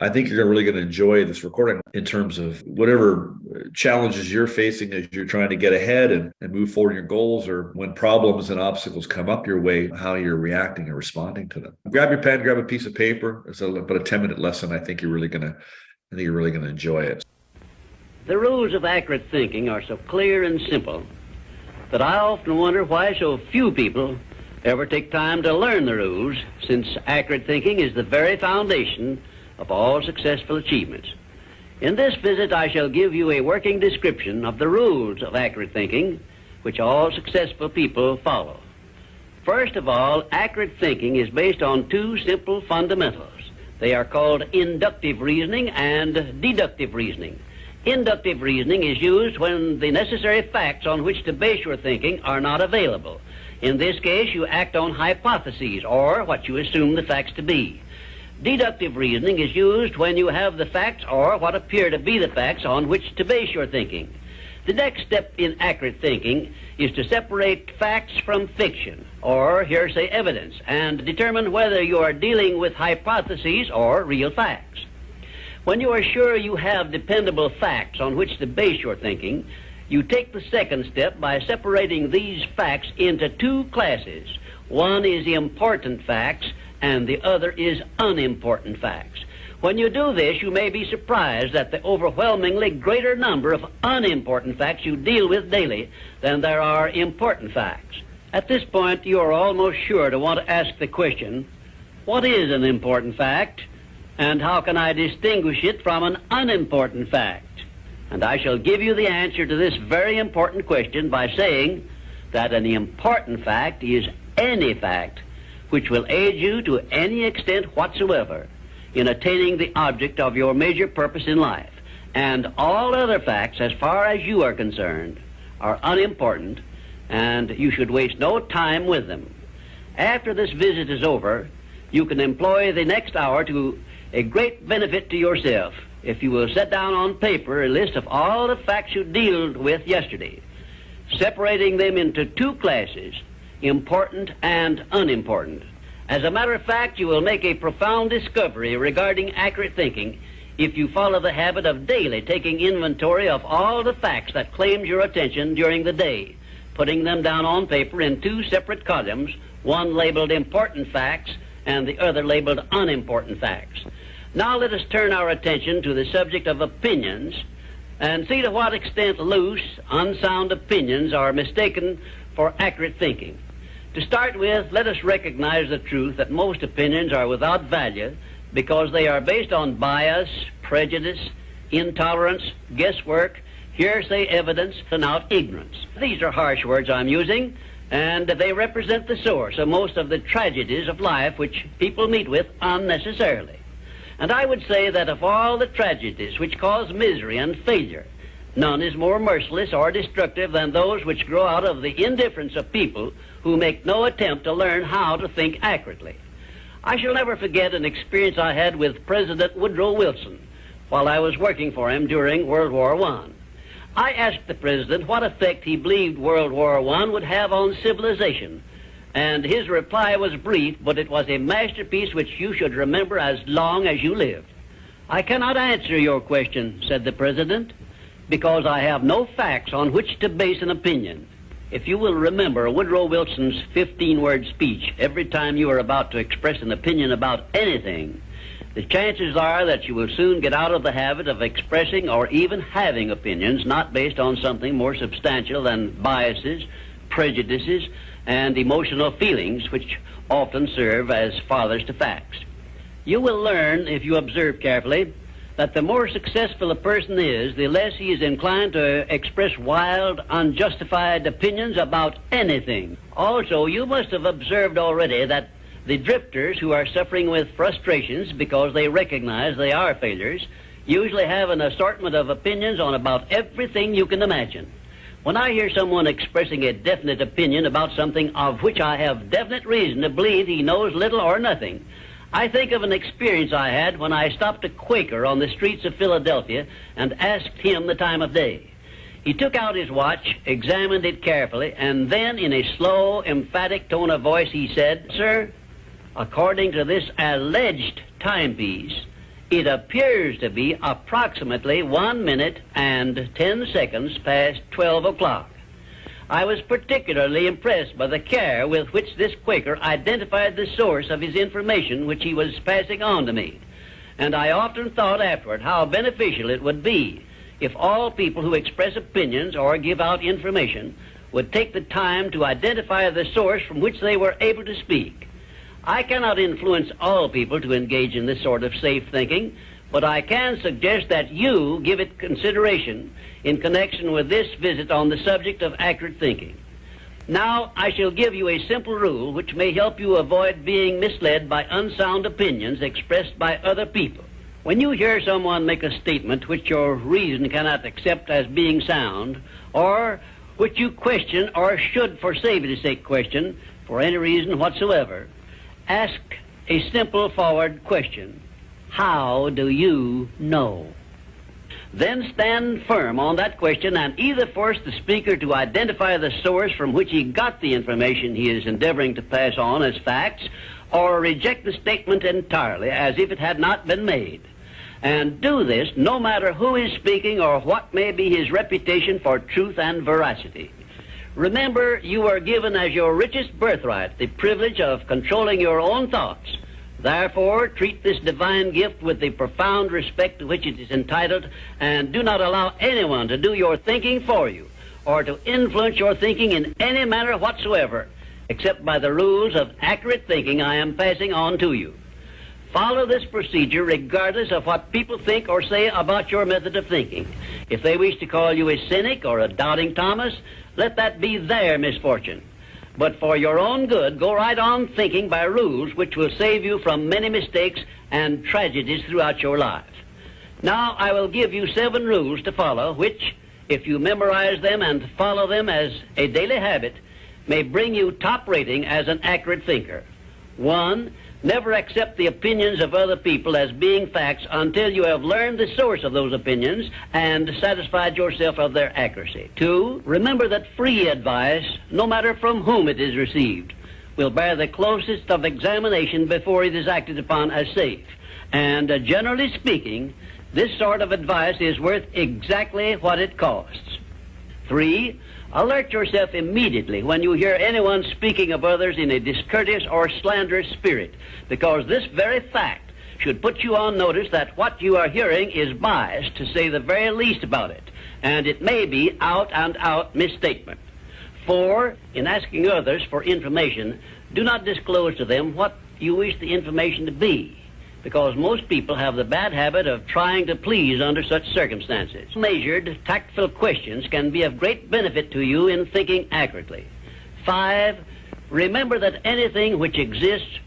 I think you're really going to enjoy this recording in terms of whatever challenges you're facing as you're trying to get ahead and move forward in your goals, or when problems and obstacles come up your way, how you're reacting and responding to them. Grab your pen, grab a piece of paper. It's about a 10-minute lesson. I think you're really going to enjoy it. The rules of accurate thinking are so clear and simple that I often wonder why so few people ever take time to learn the rules, since accurate thinking is the very foundation of all successful achievements. In this visit, I shall give you a working description of the rules of accurate thinking, which all successful people follow. First of all, accurate thinking is based on two simple fundamentals. They are called inductive reasoning and deductive reasoning. Inductive reasoning is used when the necessary facts on which to base your thinking are not available. In this case, you act on hypotheses, or what you assume the facts to be. Deductive reasoning is used when you have the facts, or what appear to be the facts, on which to base your thinking. The next step in accurate thinking is to separate facts from fiction, or hearsay evidence, and determine whether you are dealing with hypotheses or real facts. When you are sure you have dependable facts on which to base your thinking, you take the second step by separating these facts into two classes. One is important facts, and the other is unimportant facts. When you do this, you may be surprised at the overwhelmingly greater number of unimportant facts you deal with daily than there are important facts. At this point, you are almost sure to want to ask the question, what is an important fact, and how can I distinguish it from an unimportant fact? And I shall give you the answer to this very important question by saying that an important fact is any fact which will aid you to any extent whatsoever in attaining the object of your major purpose in life. And all other facts, as far as you are concerned, are unimportant, and you should waste no time with them. After this visit is over, you can employ the next hour to a great benefit to yourself if you will set down on paper a list of all the facts you dealt with yesterday, separating them into two classes, important and unimportant. As a matter of fact, you will make a profound discovery regarding accurate thinking if you follow the habit of daily taking inventory of all the facts that claimed your attention during the day, putting them down on paper in two separate columns, one labeled important facts and the other labeled unimportant facts. Now let us turn our attention to the subject of opinions and see to what extent loose, unsound opinions are mistaken for accurate thinking. To start with, let us recognize the truth that most opinions are without value because they are based on bias, prejudice, intolerance, guesswork, hearsay evidence, and out ignorance. These are harsh words I'm using, and they represent the source of most of the tragedies of life which people meet with unnecessarily. And I would say that of all the tragedies which cause misery and failure, none is more merciless or destructive than those which grow out of the indifference of people who make no attempt to learn how to think accurately. I shall never forget an experience I had with President Woodrow Wilson while I was working for him during World War I. I asked the President what effect he believed World War I would have on civilization, and his reply was brief, but it was a masterpiece which you should remember as long as you live. "I cannot answer your question," said the President, "because I have no facts on which to base an opinion." If you will remember Woodrow Wilson's 15-word speech every time you are about to express an opinion about anything, the chances are that you will soon get out of the habit of expressing or even having opinions not based on something more substantial than biases, prejudices, and emotional feelings which often serve as fathers to facts. You will learn, if you observe carefully, that the more successful a person is, the less he is inclined to express wild, unjustified opinions about anything. Also, you must have observed already that the drifters who are suffering with frustrations because they recognize they are failures usually have an assortment of opinions on about everything you can imagine. When I hear someone expressing a definite opinion about something of which I have definite reason to believe he knows little or nothing, I think of an experience I had when I stopped a Quaker on the streets of Philadelphia and asked him the time of day. He took out his watch, examined it carefully, and then in a slow, emphatic tone of voice he said, "Sir, according to this alleged timepiece, It appears to be approximately 1 minute and 10 seconds past 12 o'clock. I was particularly impressed by the care with which this Quaker identified the source of his information which he was passing on to me. And I often thought afterward how beneficial it would be if all people who express opinions or give out information would take the time to identify the source from which they were able to speak. I cannot influence all people to engage in this sort of safe thinking, but I can suggest that you give it consideration in connection with this visit on the subject of accurate thinking. Now, I shall give you a simple rule which may help you avoid being misled by unsound opinions expressed by other people. When you hear someone make a statement which your reason cannot accept as being sound, or which you question or should, for safety's sake, question for any reason whatsoever, ask a simple forward question: how do you know? Then stand firm on that question and either force the speaker to identify the source from which he got the information he is endeavoring to pass on as facts, or reject the statement entirely as if it had not been made. And do this no matter who is speaking or what may be his reputation for truth and veracity. Remember, you are given as your richest birthright the privilege of controlling your own thoughts. Therefore, treat this divine gift with the profound respect to which it is entitled, and do not allow anyone to do your thinking for you, or to influence your thinking in any manner whatsoever, except by the rules of accurate thinking I am passing on to you. Follow this procedure regardless of what people think or say about your method of thinking. If they wish to call you a cynic or a doubting Thomas, let that be their misfortune. But for your own good, go right on thinking by rules which will save you from many mistakes and tragedies throughout your life. Now, I will give you 7 rules to follow, which, if you memorize them and follow them as a daily habit, may bring you top rating as an accurate thinker. 1. Never accept the opinions of other people as being facts until you have learned the source of those opinions and satisfied yourself of their accuracy. 2. Remember that free advice, no matter from whom it is received, will bear the closest of examination before it is acted upon as safe. And generally speaking, this sort of advice is worth exactly what it costs. 3. Alert yourself immediately when you hear anyone speaking of others in a discourteous or slanderous spirit, because this very fact should put you on notice that what you are hearing is biased, to say the very least about it, and it may be out-and-out misstatement. 4. In asking others for information, do not disclose to them what you wish the information to be, because most people have the bad habit of trying to please under such circumstances. Measured, tactful questions can be of great benefit to you in thinking accurately. 5. Remember that anything which exists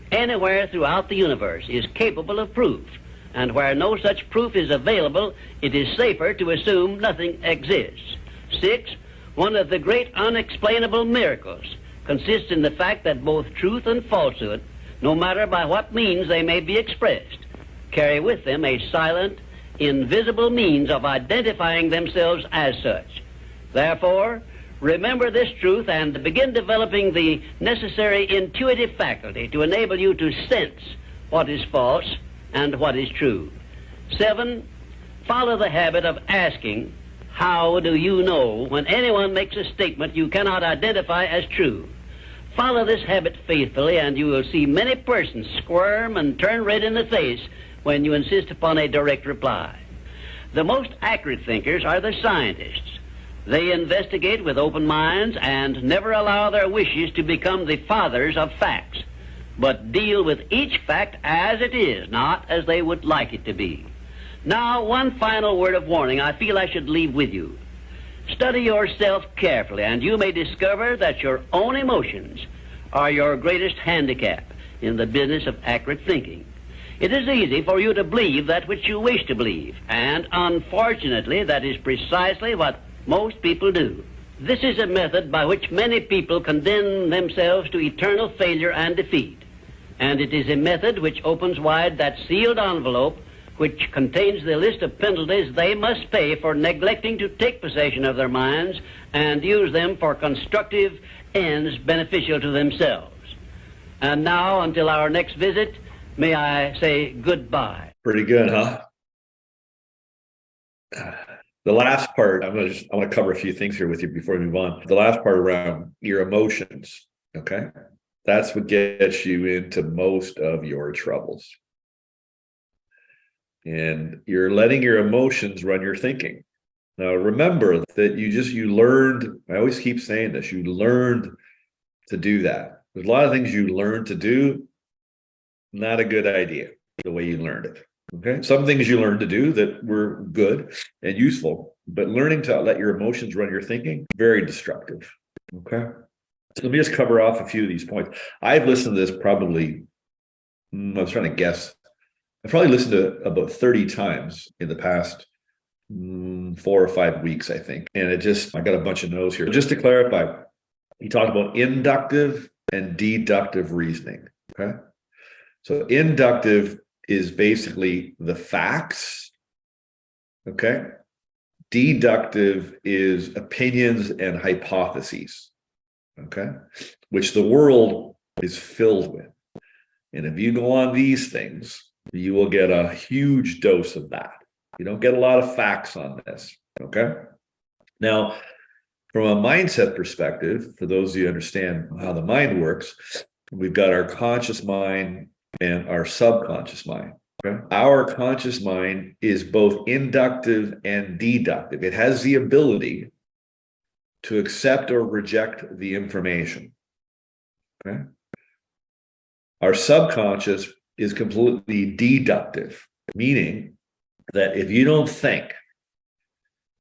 anywhere throughout the universe is capable of proof, and where no such proof is available, it is safer to assume nothing exists. 6. One of the great unexplainable miracles consists in the fact that both truth and falsehood, no matter by what means they may be expressed, carry with them a silent, invisible means of identifying themselves as such. Therefore, remember this truth and begin developing the necessary intuitive faculty to enable you to sense what is false and what is true. 7. Follow the habit of asking, how do you know, when anyone makes a statement you cannot identify as true. Follow this habit faithfully, and you will see many persons squirm and turn red in the face when you insist upon a direct reply. The most accurate thinkers are the scientists. They investigate with open minds and never allow their wishes to become the fathers of facts, but deal with each fact as it is, not as they would like it to be. Now, one final word of warning I feel I should leave with you. Study yourself carefully, and you may discover that your own emotions are your greatest handicap in the business of accurate thinking. It is easy for you to believe that which you wish to believe, and unfortunately, that is precisely what most people do. This is a method by which many people condemn themselves to eternal failure and defeat, and it is a method which opens wide that sealed envelope which contains the list of penalties they must pay for neglecting to take possession of their minds and use them for constructive ends beneficial to themselves. And now, until our next visit, may I say goodbye. Pretty good, huh? The last part, I want to cover a few things here with you before we move on. The last part around your emotions, okay? That's what gets you into most of your troubles. And you're letting your emotions run your thinking. Now, remember that you learned, I always keep saying this, you learned to do that. There's a lot of things you learned to do, not a good idea, the way you learned it. Okay. Some things you learned to do that were good and useful, but learning to let your emotions run your thinking, very destructive. Okay. So let me just cover off a few of these points. I've listened to this probably, I was trying to guess. I've probably listened to it about 30 times in the past 4 or 5 weeks, I think. And I got a bunch of notes here. Just to clarify, he talked about inductive and deductive reasoning. Okay. So inductive is basically the facts. Okay. Deductive is opinions and hypotheses. Okay. Which the world is filled with. And if you go on these things, you will get a huge dose of that. You don't get a lot of facts on this. Okay. Now, from a mindset perspective, for those of you who understand how the mind works, we've got our conscious mind and our subconscious mind. Okay? Our conscious mind is both inductive and deductive. It has the ability to accept or reject the information. Okay? Our subconscious is completely deductive, meaning that if you don't think,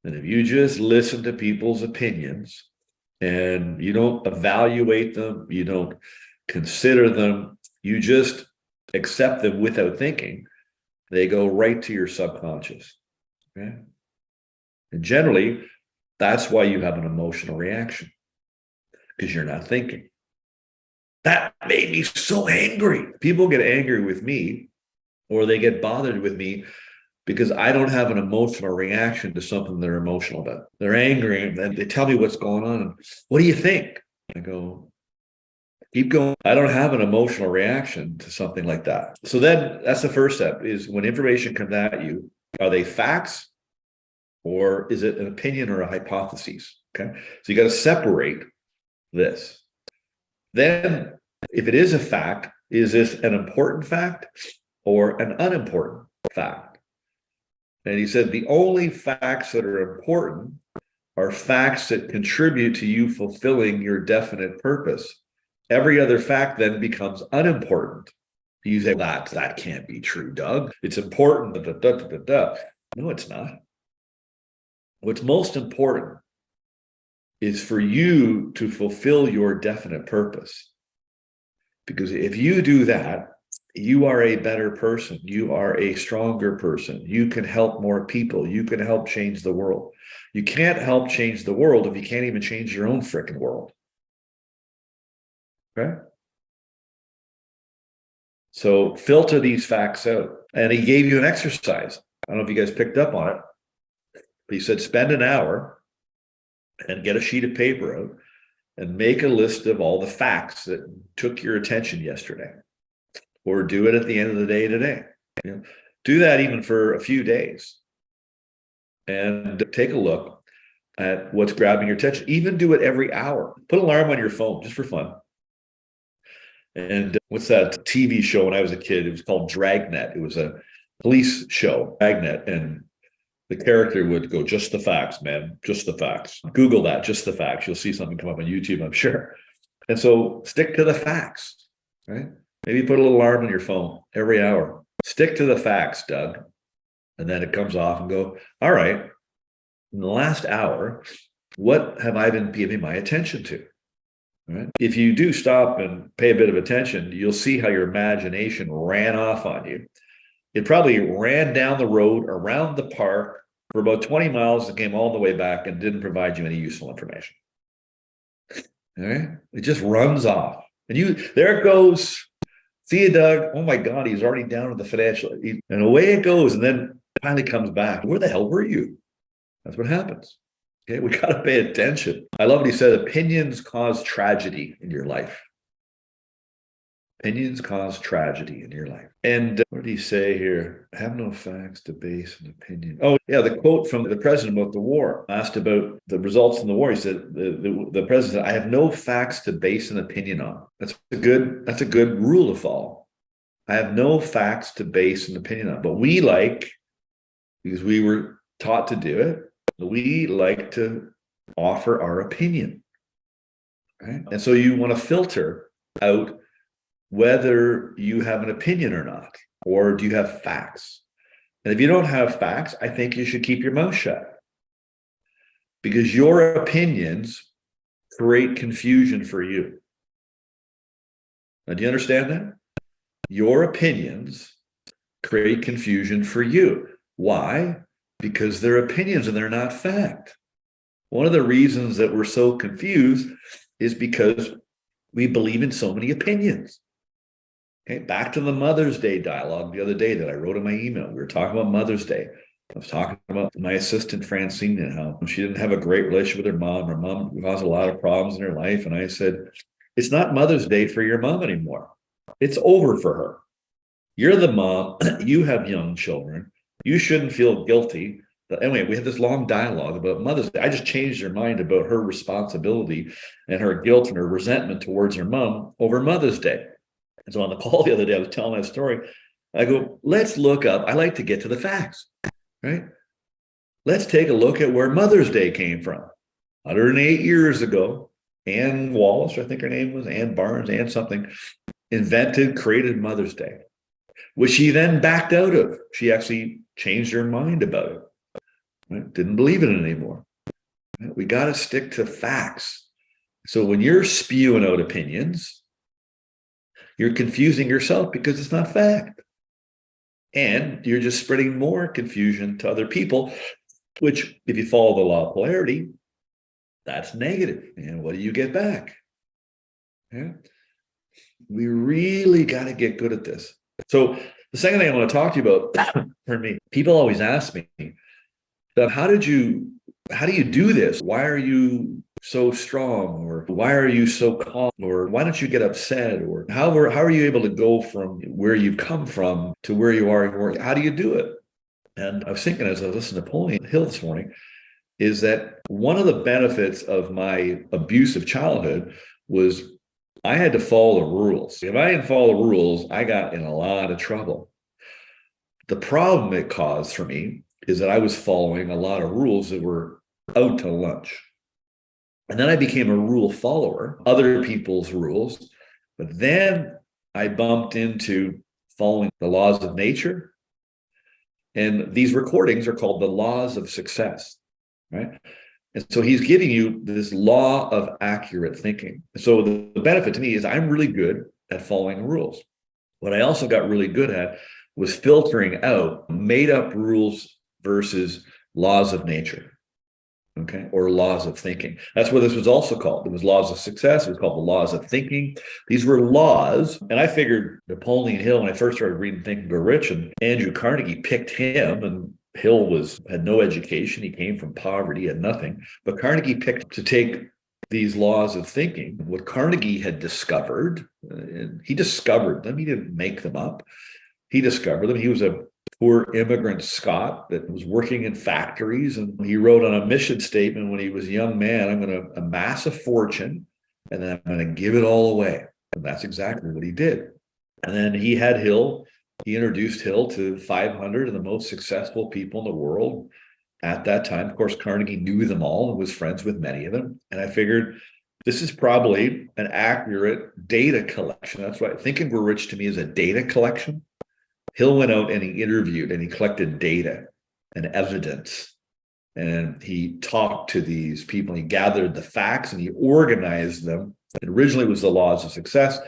and if you just listen to people's opinions and you don't evaluate them, you don't consider them, you just accept them without thinking, they go right to your subconscious. Okay? And generally, that's why you have an emotional reaction, because you're not thinking. That made me so angry. People get angry with me, or they get bothered with me because I don't have an emotional reaction to something they're emotional about. They're angry and they tell me what's going on. And, what do you think? I go, keep going. I don't have an emotional reaction to something like that. So then that's the first step, is when information comes at you, are they facts or is it an opinion or a hypothesis? Okay. So you got to separate this. Then if it is a fact, is this an important fact or an unimportant fact? And he said the only facts that are important are facts that contribute to you fulfilling your definite purpose. Every other fact then becomes unimportant. You say, that can't be true, Doug. It's important. No, it's not. What's most important is for you to fulfill your definite purpose. Because if you do that, you are a better person. You are a stronger person. You can help more people. You can help change the world. You can't help change the world if you can't even change your own freaking world. Okay? So filter these facts out. And he gave you an exercise. I don't know if you guys picked up on it, but he said spend an hour and get a sheet of paper out and make a list of all the facts that took your attention yesterday. Or do it at the end of the day today. You know, do that even for a few days and take a look at what's grabbing your attention. Even do it every hour. Put an alarm on your phone just for fun. And what's that TV show when I was a kid? It was called Dragnet. It was a police show, Dragnet. And the character would go, just the facts, man, just the facts. Google that, just the facts. You'll see something come up on YouTube, I'm sure. And so stick to the facts, right? Maybe put a little alarm on your phone every hour. Stick to the facts, Doug. And then it comes off and go, all right, in the last hour, what have I been giving my attention to? All right. If you do stop and pay a bit of attention, you'll see how your imagination ran off on you. It probably ran down the road around the park for about 20 miles and came all the way back and didn't provide you any useful information. All right. It just runs off. And there it goes. See you, Doug. Oh my God, he's already down to the financial. And away it goes. And then finally comes back. Where the hell were you? That's what happens. Okay, we got to pay attention. I love what he said. Opinions cause tragedy in your life. Opinions cause tragedy in your life. And what did he say here? Have no facts to base an opinion. Oh, yeah, the quote from the president about the war. Asked about the results in the war. He said, the president said, I have no facts to base an opinion on. That's a good rule to follow. I have no facts to base an opinion on. But we like, because we were taught to do it, we like to offer our opinion. Right? And so you want to filter out whether you have an opinion or not, or do you have facts? And if you don't have facts, I think you should keep your mouth shut, because your opinions create confusion for you. Now, do you understand that? Your opinions create confusion for you. Why? Because they're opinions and they're not fact. One of the reasons that we're so confused is because we believe in so many opinions. Okay, back to the Mother's Day dialogue the other day that I wrote in my email. We were talking about Mother's Day. I was talking about my assistant, Francine, and how she didn't have a great relationship with her mom. Her mom caused a lot of problems in her life. And I said, it's not Mother's Day for your mom anymore. It's over for her. You're the mom. You have young children. You shouldn't feel guilty. But anyway, we had this long dialogue about Mother's Day. I just changed her mind about her responsibility and her guilt and her resentment towards her mom over Mother's Day. And so on the call the other day, I was telling that story. I go, let's look up. I like to get to the facts, right? Let's take a look at where Mother's Day came from. 108 years ago, Ann Wallace, I think her name was, Ann Barnes, Ann something, created Mother's Day, which she then backed out of. She actually changed her mind about it. Right? Didn't believe in it anymore. Right? We got to stick to facts. So when you're spewing out opinions, you're confusing yourself because it's not fact. And you're just spreading more confusion to other people, which, if you follow the law of polarity, that's negative. And what do you get back? Yeah. We really got to get good at this. So the second thing I want to talk to you about, for me, people always ask me, how do you do this? Why are you so strong? Or why are you so calm? Or why don't you get upset? Or how are you able to go from where you've come from to where you are? How do you do it? And I was thinking, as I listened to Napoleon Hill this morning, is that one of the benefits of my abusive childhood was I had to follow the rules. If I didn't follow the rules, I got in a lot of trouble. The problem it caused for me is that I was following a lot of rules that were out to lunch. And then I became a rule follower, other people's rules. But then I bumped into following the laws of nature. And these recordings are called the laws of success, right? And so he's giving you this law of accurate thinking. So the benefit to me is I'm really good at following rules. What I also got really good at was filtering out made up rules versus laws of nature, okay, or laws of thinking. That's what this was also called. It was laws of success. It was called the laws of thinking. These were laws. And I figured Napoleon Hill, when I first started reading Think and Grow Rich, and Andrew Carnegie picked him, and Hill had no education. He came from poverty, had nothing. But Carnegie picked to take these laws of thinking, what Carnegie had discovered, and he discovered them. He didn't make them up. He discovered them. He was a poor immigrant Scot that was working in factories. And he wrote on a mission statement when he was a young man, I'm going to amass a fortune and then I'm going to give it all away. And that's exactly what he did. And then he introduced Hill to 500 of the most successful people in the world at that time. Of course, Carnegie knew them all and was friends with many of them. And I figured this is probably an accurate data collection. That's why Think and Grow Rich to me is a data collection. Hill went out and he interviewed and he collected data and evidence. And he talked to these people. He gathered the facts and he organized them. It originally was the laws of success,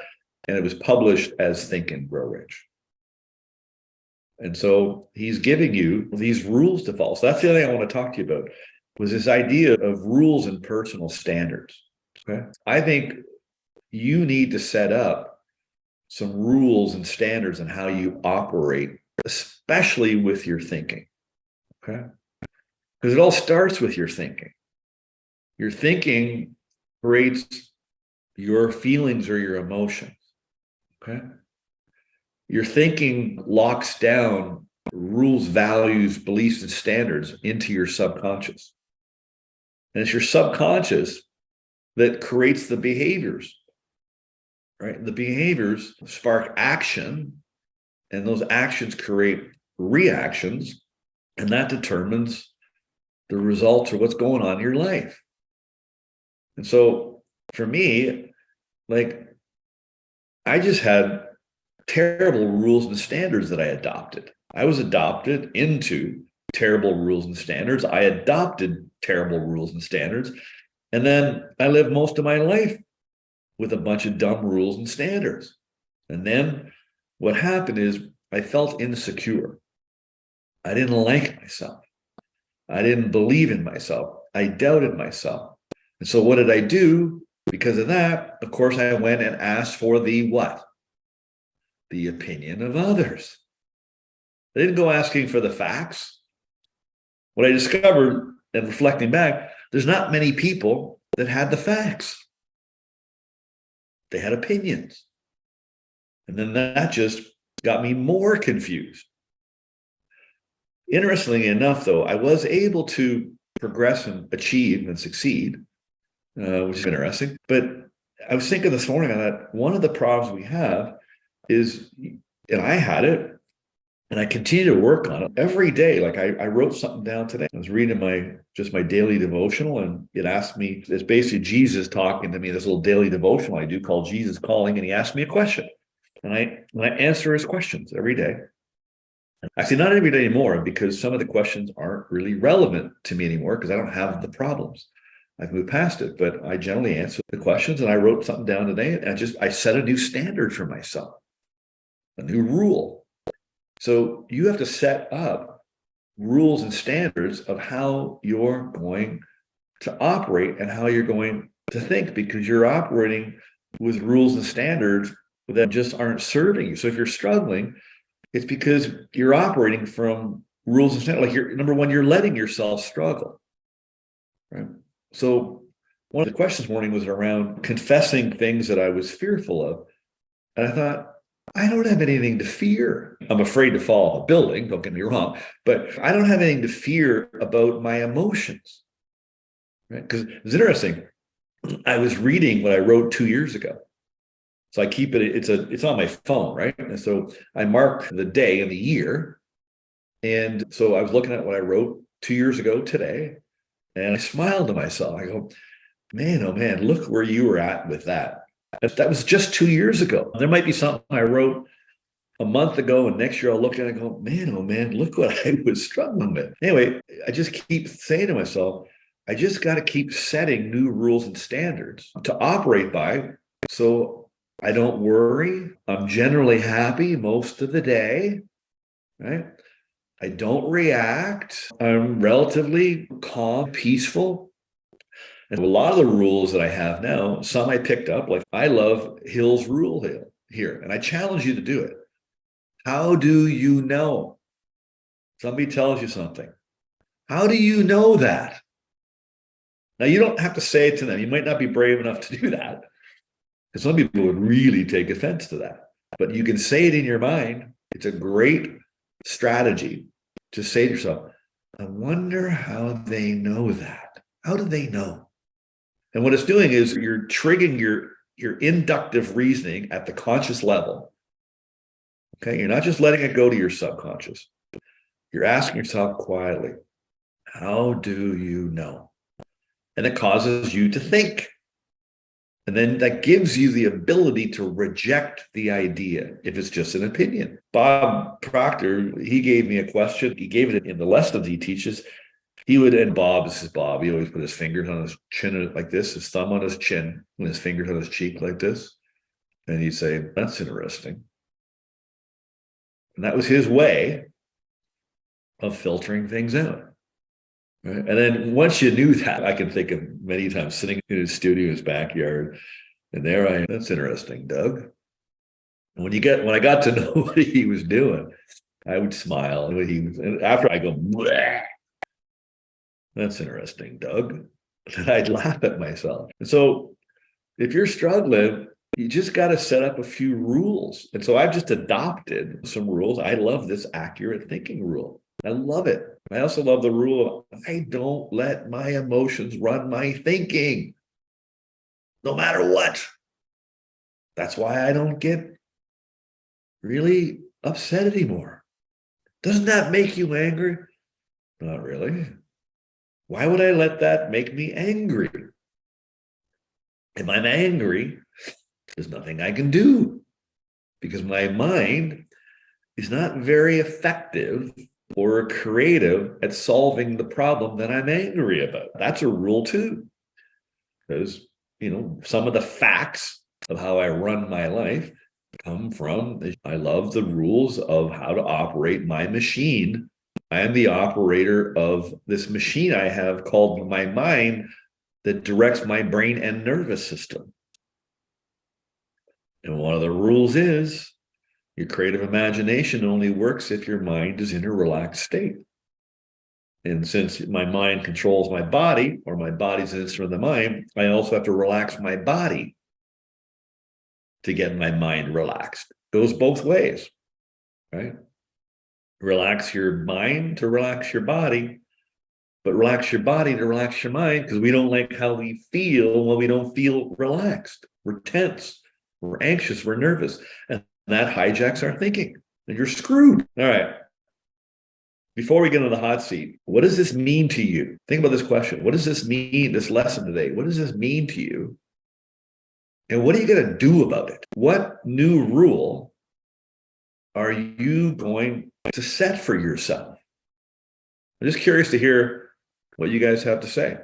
and it was published as Think and Grow Rich. And so he's giving you these rules to follow. So that's the other thing I want to talk to you about, was this idea of rules and personal standards. Okay. I think you need to set up some rules and standards on how you operate, especially with your thinking. Okay. Because it all starts with your thinking. Your thinking creates your feelings or your emotions. Okay. Your thinking locks down rules, values, beliefs, and standards into your subconscious. And it's your subconscious that creates the behaviors, right? The behaviors spark action, and those actions create reactions, and that determines the results or what's going on in your life. And so for me, like, I just had terrible rules and standards that I adopted. I was adopted into terrible rules and standards. I adopted terrible rules and standards. And then I lived most of my life with a bunch of dumb rules and standards. And then what happened is I felt insecure. I didn't like myself. I didn't believe in myself. I doubted myself. And so what did I do? Because of that, of course, I went and asked for the what? The opinion of others. I didn't go asking for the facts. What I discovered, and reflecting back, there's not many people that had the facts. They had opinions. And then that just got me more confused. Interestingly enough, though, I was able to progress and achieve and succeed, which is interesting. But I was thinking this morning that one of the problems we have is, and I had it, and I continue to work on it every day. Like I wrote something down today. I was reading my daily devotional, and it asked me, it's basically Jesus talking to me, this little daily devotional I do called Jesus Calling, and he asked me a question. And I answer his questions every day. Actually, not every day anymore, because some of the questions aren't really relevant to me anymore because I don't have the problems. I've moved past it, but I generally answer the questions, and I wrote something down today, and I set a new standard for myself, a new rule. So you have to set up rules and standards of how you're going to operate and how you're going to think, because you're operating with rules and standards that just aren't serving you. So if you're struggling, it's because you're operating from rules and standards. Like, number one, you're letting yourself struggle, right? So one of the questions this morning was around confessing things that I was fearful of. And I thought, I don't have anything to fear. I'm afraid to fall off a building, don't get me wrong, but I don't have anything to fear about my emotions, right? Because it's interesting. I was reading what I wrote 2 years ago. So I keep it, it's on my phone, right? And so I mark the day and the year. And so I was looking at what I wrote 2 years ago today, and I smiled to myself. I go, man, oh man, look where you were at with that. That was just 2 years ago. There might be something I wrote a month ago, and next year I'll look at it and go, man, oh man, look what I was struggling with. Anyway, I just keep saying to myself, I just got to keep setting new rules and standards to operate by. So I don't worry. I'm generally happy most of the day, right? I don't react. I'm relatively calm, peaceful. And a lot of the rules that I have now, some I picked up, like I love Hill's rule here, and I challenge you to do it. How do you know? Somebody tells you something. How do you know that? Now, you don't have to say it to them. You might not be brave enough to do that, because some people would really take offense to that. But you can say it in your mind. It's a great strategy to say to yourself, I wonder how they know that. How do they know? And what it's doing is you're triggering your inductive reasoning at the conscious level. Okay, you're not just letting it go to your subconscious. You're asking yourself quietly, how do you know? And it causes you to think. And then that gives you the ability to reject the idea if it's just an opinion. Bob Proctor, he gave me a question. He gave it in the lessons he teaches. He would, and Bob, this is Bob, he always put his fingers on his chin like this, his thumb on his chin, and his fingers on his cheek like this. And he'd say, that's interesting. And that was his way of filtering things out. Right? And then once you knew that, I can think of many times sitting in his studio, his backyard, and there I am. That's interesting, Doug. And when I got to know what he was doing, I would smile. And after I go, bleh, that's interesting, Doug. And I'd laugh at myself. And so if you're struggling, You just got to set up a few rules. And so I've just adopted some rules. I love this accurate thinking rule. I love it. I also love the rule of I don't let my emotions run my thinking, no matter what. That's why I don't get really upset anymore. Doesn't that make you angry? Not really. Why would I let that make me angry? If I'm angry, there's nothing I can do because my mind is not very effective or creative at solving the problem that I'm angry about. That's a rule too. Because, some of the facts of how I run my life come from, I love the rules of how to operate my machine. I am the operator of this machine I have called my mind that directs my brain and nervous system. And one of the rules is your creative imagination only works if your mind is in a relaxed state. And since my mind controls my body, or my body's an instrument of the mind, I also have to relax my body to get my mind relaxed. It goes both ways, right? Relax your mind to relax your body, but relax your body to relax your mind, because we don't like how we feel when we don't feel relaxed. We're tense, we're anxious, we're nervous, and that hijacks our thinking, and you're screwed. All right. Before we get into the hot seat, what does this mean to you? Think about this question. What does this mean, this lesson today? What does this mean to you? And what are you going to do about it? What new rule are you going to set for yourself? I'm just curious to hear what you guys have to say.